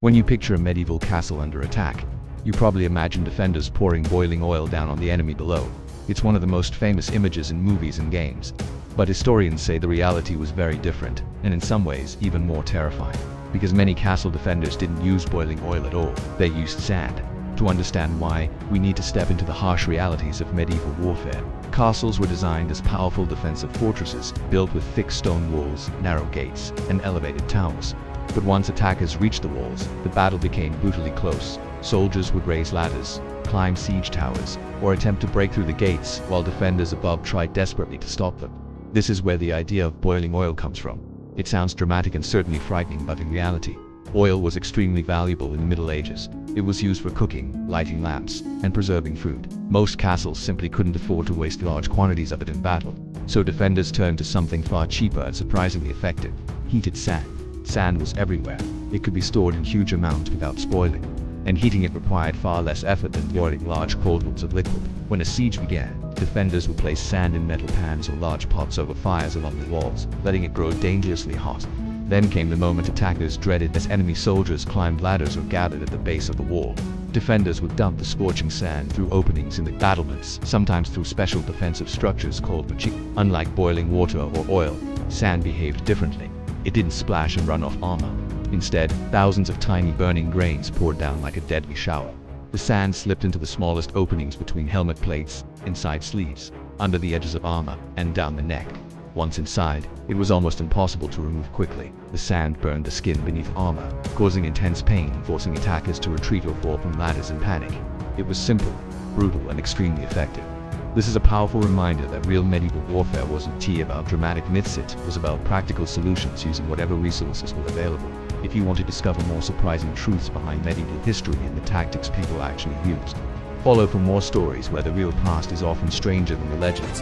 When you picture a medieval castle under attack, you probably imagine defenders pouring boiling oil down on the enemy below. It's one of the most famous images in movies and games. But historians say the reality was very different, and in some ways even more terrifying. Because many castle defenders didn't use boiling oil at all, they used sand. To understand why, we need to step into the harsh realities of medieval warfare. Castles were designed as powerful defensive fortresses, built with thick stone walls, narrow gates, and elevated towers. But once attackers reached the walls, the battle became brutally close. Soldiers would raise ladders, climb siege towers, or attempt to break through the gates, while defenders above tried desperately to stop them. This is where the idea of boiling oil comes from. It sounds dramatic and certainly frightening, but in reality, oil was extremely valuable in the Middle Ages. It was used for cooking, lighting lamps, and preserving food. Most castles simply couldn't afford to waste large quantities of it in battle, so defenders turned to something far cheaper and surprisingly effective: heated sand. Sand was everywhere. It could be stored in huge amounts without spoiling, and heating it required far less effort than boiling large cauldrons of liquid. When a siege began, defenders would place sand in metal pans or large pots over fires along the walls, letting it grow dangerously hot. Then came the moment attackers dreaded, as enemy soldiers climbed ladders or gathered at the base of the wall. Defenders would dump the scorching sand through openings in the battlements, sometimes through special defensive structures called machicolations. Unlike boiling water or oil, sand behaved differently. It didn't splash and run off armor. Instead, thousands of tiny burning grains poured down like a deadly shower. The sand slipped into the smallest openings between helmet plates, inside sleeves, under the edges of armor, and down the neck. Once inside, it was almost impossible to remove quickly. The sand burned the skin beneath armor, causing intense pain and forcing attackers to retreat or fall from ladders in panic. It was simple, brutal, and extremely effective. This is a powerful reminder that real medieval warfare wasn't about dramatic myths, it was about practical solutions using whatever resources were available. If you want to discover more surprising truths behind medieval history and the tactics people actually used, follow for more stories where the real past is often stranger than the legends.